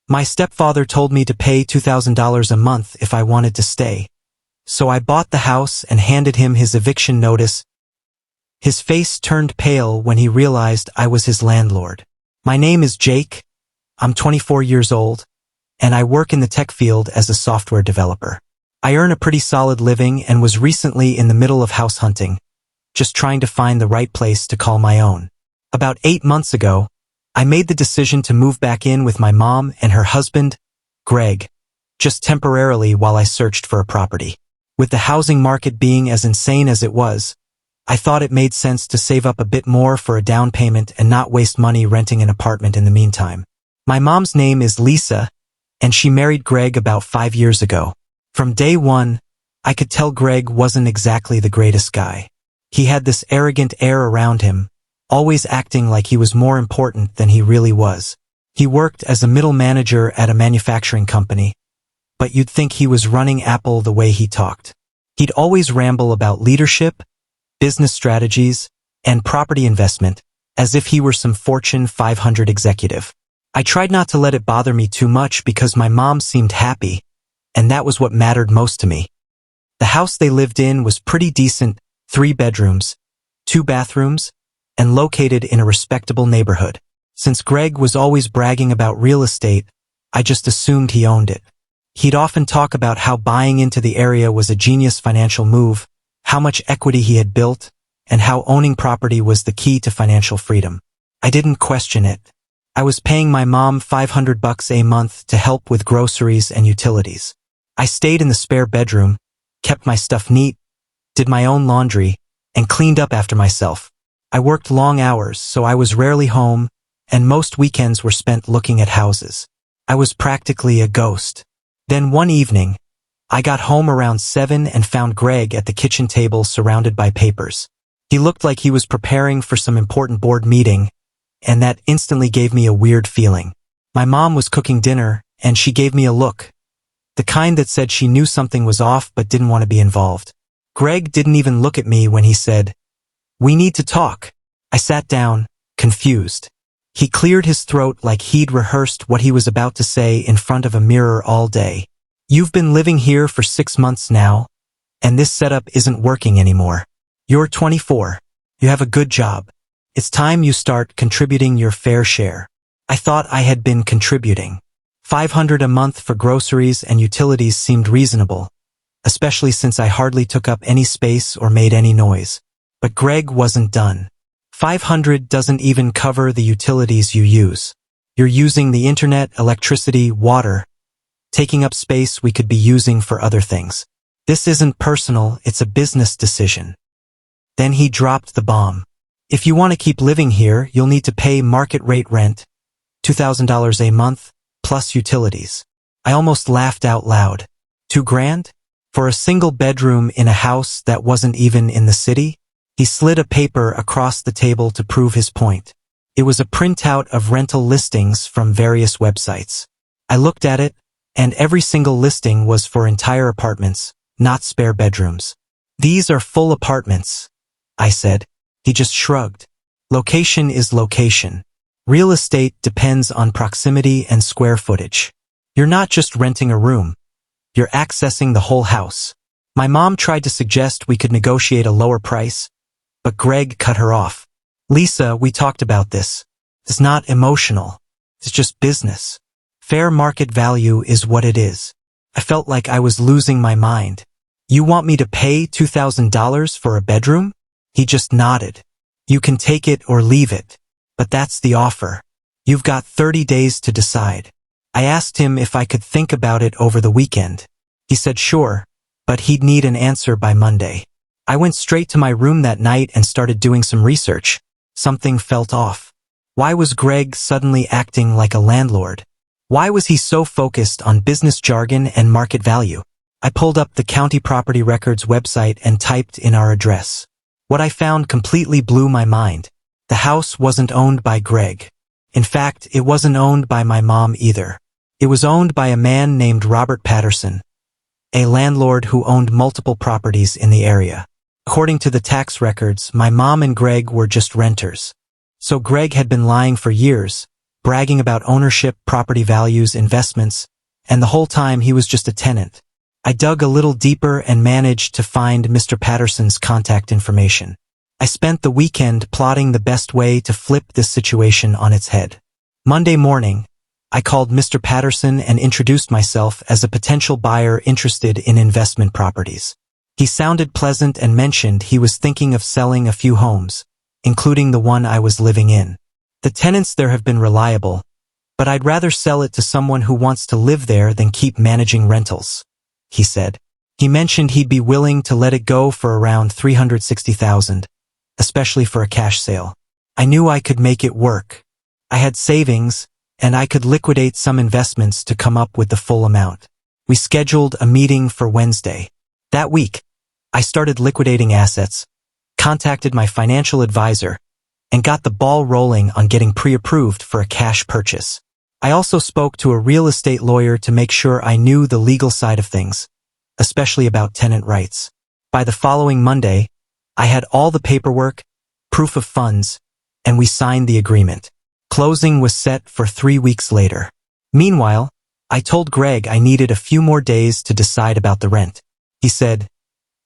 My stepfather told me to pay $2,000 a month if I wanted to stay. So I bought the house and handed him his eviction notice. His face turned pale when he realized I was his landlord. My name is Jake. I'm 24 years old, and I work in the tech field as a software developer. I earn a pretty solid living and was recently in the middle of house hunting, just trying to find the right place to call my own. About 8 months ago, I made the decision to move back in with my mom and her husband, Greg, just temporarily while I searched for a property. With the housing market being as insane as it was, I thought it made sense to save up a bit more for a down payment and not waste money renting an apartment in the meantime. My mom's name is Lisa, and she married Greg about 5 years ago. From day one, I could tell Greg wasn't exactly the greatest guy. He had this arrogant air around him, always acting like he was more important than he really was. He worked as a middle manager at a manufacturing company, but you'd think he was running Apple the way he talked. He'd always ramble about leadership, business strategies, and property investment, as if he were some Fortune 500 executive. I tried not to let it bother me too much because my mom seemed happy, and that was what mattered most to me. The house they lived in was pretty decent, 3 bedrooms, 2 bathrooms, and located in a respectable neighborhood. Since Greg was always bragging about real estate, I just assumed he owned it. He'd often talk about how buying into the area was a genius financial move, how much equity he had built, and how owning property was the key to financial freedom. I didn't question it. I was paying my mom $500 a month to help with groceries and utilities. I stayed in the spare bedroom, kept my stuff neat, did my own laundry, and cleaned up after myself. I worked long hours, so I was rarely home, and most weekends were spent looking at houses. I was practically a ghost. Then one evening, I got home around 7 and found Greg at the kitchen table surrounded by papers. He looked like he was preparing for some important board meeting, and that instantly gave me a weird feeling. My mom was cooking dinner, and she gave me a look. The kind that said she knew something was off but didn't want to be involved. Greg didn't even look at me when he said, "We need to talk." I sat down, confused. He cleared his throat like he'd rehearsed what he was about to say in front of a mirror all day. "You've been living here for 6 months now, and this setup isn't working anymore. You're 24. You have a good job. It's time you start contributing your fair share." I thought I had been contributing. $500 a month for groceries and utilities seemed reasonable, especially since I hardly took up any space or made any noise. But Greg wasn't done. $500 doesn't even cover the utilities you use. You're using the internet, electricity, water, taking up space we could be using for other things. This isn't personal, it's a business decision. Then he dropped the bomb. "If you want to keep living here, you'll need to pay market rate rent, $2,000 a month, plus utilities." I almost laughed out loud. $2,000? For a single bedroom in a house that wasn't even in the city? He slid a paper across the table to prove his point. It was a printout of rental listings from various websites. I looked at it, and every single listing was for entire apartments, not spare bedrooms. "These are full apartments," I said. He just shrugged. "Location is location. Real estate depends on proximity and square footage. You're not just renting a room. You're accessing the whole house." My mom tried to suggest we could negotiate a lower price, but Greg cut her off. "Lisa, we talked about this. It's not emotional. It's just business. Fair market value is what it is." I felt like I was losing my mind. "You want me to pay $2,000 for a bedroom?" He just nodded. "You can take it or leave it, but that's the offer. You've got 30 days to decide." I asked him if I could think about it over the weekend. He said sure, but he'd need an answer by Monday. I went straight to my room that night and started doing some research. Something felt off. Why was Greg suddenly acting like a landlord? Why was he so focused on business jargon and market value? I pulled up the county property records website and typed in our address. What I found completely blew my mind. The house wasn't owned by Greg. In fact, it wasn't owned by my mom either. It was owned by a man named Robert Patterson, a landlord who owned multiple properties in the area. According to the tax records, my mom and Greg were just renters. So Greg had been lying for years, bragging about ownership, property values, investments, and the whole time he was just a tenant. I dug a little deeper and managed to find Mr. Patterson's contact information. I spent the weekend plotting the best way to flip this situation on its head. Monday morning, I called Mr. Patterson and introduced myself as a potential buyer interested in investment properties. He sounded pleasant and mentioned he was thinking of selling a few homes, including the one I was living in. The tenants there have been reliable, but I'd rather sell it to someone who wants to live there than keep managing rentals, he said. He mentioned he'd be willing to let it go for around $360,000, especially for a cash sale. I knew I could make it work. I had savings, and I could liquidate some investments to come up with the full amount. We scheduled a meeting for Wednesday. That week, I started liquidating assets, contacted my financial advisor, and got the ball rolling on getting pre-approved for a cash purchase. I also spoke to a real estate lawyer to make sure I knew the legal side of things, especially about tenant rights. By the following Monday, I had all the paperwork, proof of funds, and we signed the agreement. Closing was set for 3 weeks later. Meanwhile, I told Greg I needed a few more days to decide about the rent. He said,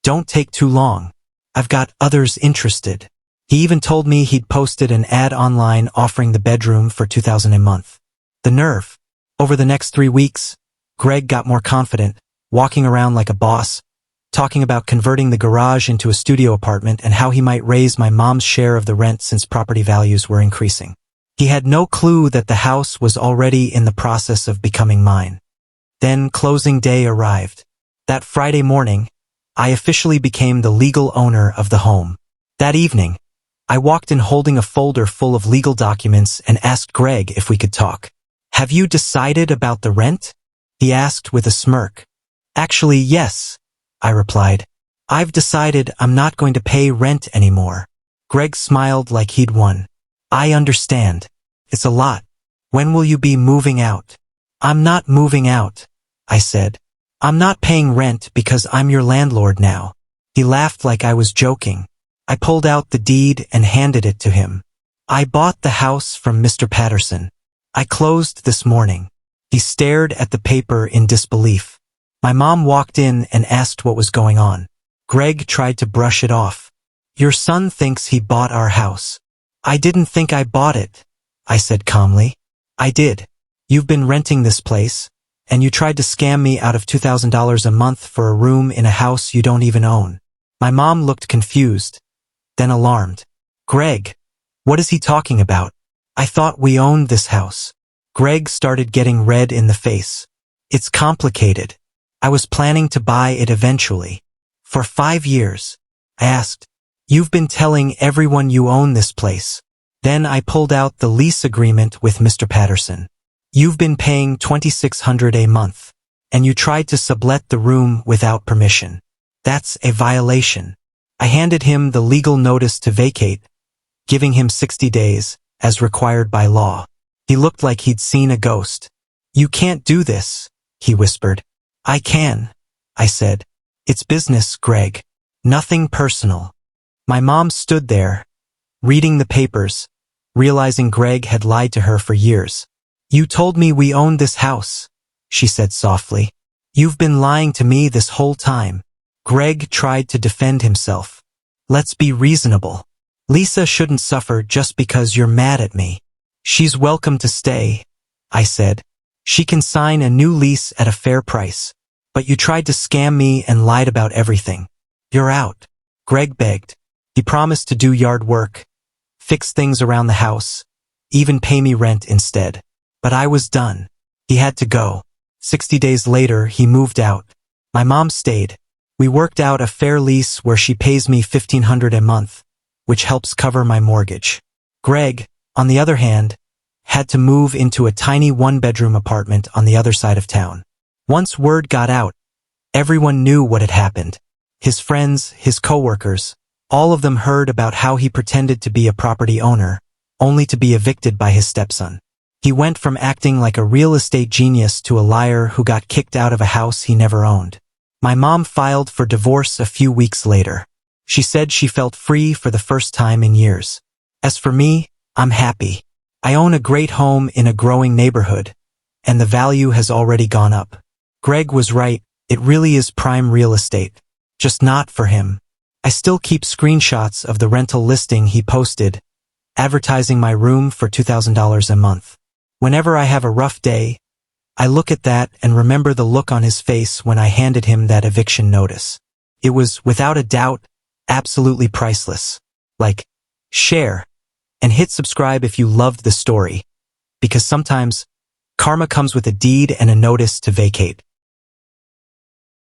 "Don't take too long. I've got others interested." He even told me he'd posted an ad online offering the bedroom for $2,000 a month. The nerve. Over the next 3 weeks, Greg got more confident, walking around like a boss, talking about converting the garage into a studio apartment and how he might raise my mom's share of the rent since property values were increasing. He had no clue that the house was already in the process of becoming mine. Then closing day arrived. That Friday morning, I officially became the legal owner of the home. That evening, I walked in holding a folder full of legal documents and asked Greg if we could talk. "Have you decided about the rent?" he asked with a smirk. "Actually, yes," I replied. "I've decided I'm not going to pay rent anymore." Greg smiled like he'd won. "I understand. It's a lot. When will you be moving out?" "I'm not moving out," I said. "I'm not paying rent because I'm your landlord now." He laughed like I was joking. I pulled out the deed and handed it to him. "I bought the house from Mr. Patterson. I closed this morning." He stared at the paper in disbelief. My mom walked in and asked what was going on. Greg tried to brush it off. "Your son thinks he bought our house." "I didn't think I bought it," I said calmly. "I did. You've been renting this place, and you tried to scam me out of $2,000 a month for a room in a house you don't even own." My mom looked confused, then alarmed. "Greg, what is he talking about? I thought we owned this house." Greg started getting red in the face. "It's complicated. I was planning to buy it eventually. For 5 years." I asked, "You've been telling everyone you own this place." Then I pulled out the lease agreement with Mr. Patterson. "You've been paying $2,600 a month, and you tried to sublet the room without permission. That's a violation." I handed him the legal notice to vacate, giving him 60 days, as required by law. He looked like he'd seen a ghost. "You can't do this," he whispered. "I can," I said. "It's business, Greg. Nothing personal." My mom stood there, reading the papers, realizing Greg had lied to her for years. "You told me we owned this house," she said softly. "You've been lying to me this whole time." Greg tried to defend himself. "Let's be reasonable. Lisa shouldn't suffer just because you're mad at me." "She's welcome to stay," I said. "She can sign a new lease at a fair price. But you tried to scam me and lied about everything. You're out." Greg begged. He promised to do yard work, fix things around the house, even pay me rent instead. But I was done. He had to go. 60 days later, he moved out. My mom stayed. We worked out a fair lease where she pays me $1,500 a month, which helps cover my mortgage. Greg, on the other hand, had to move into a tiny one-bedroom apartment on the other side of town. Once word got out, everyone knew what had happened. His friends, his coworkers, all of them heard about how he pretended to be a property owner, only to be evicted by his stepson. He went from acting like a real estate genius to a liar who got kicked out of a house he never owned. My mom filed for divorce a few weeks later. She said she felt free for the first time in years. As for me, I'm happy. I own a great home in a growing neighborhood, and the value has already gone up. Greg was right, it really is prime real estate. Just not for him. I still keep screenshots of the rental listing he posted, advertising my room for $2,000 a month. Whenever I have a rough day, I look at that and remember the look on his face when I handed him that eviction notice. It was, without a doubt, absolutely priceless. Like, share, and hit subscribe if you loved the story, because sometimes karma comes with a deed and a notice to vacate.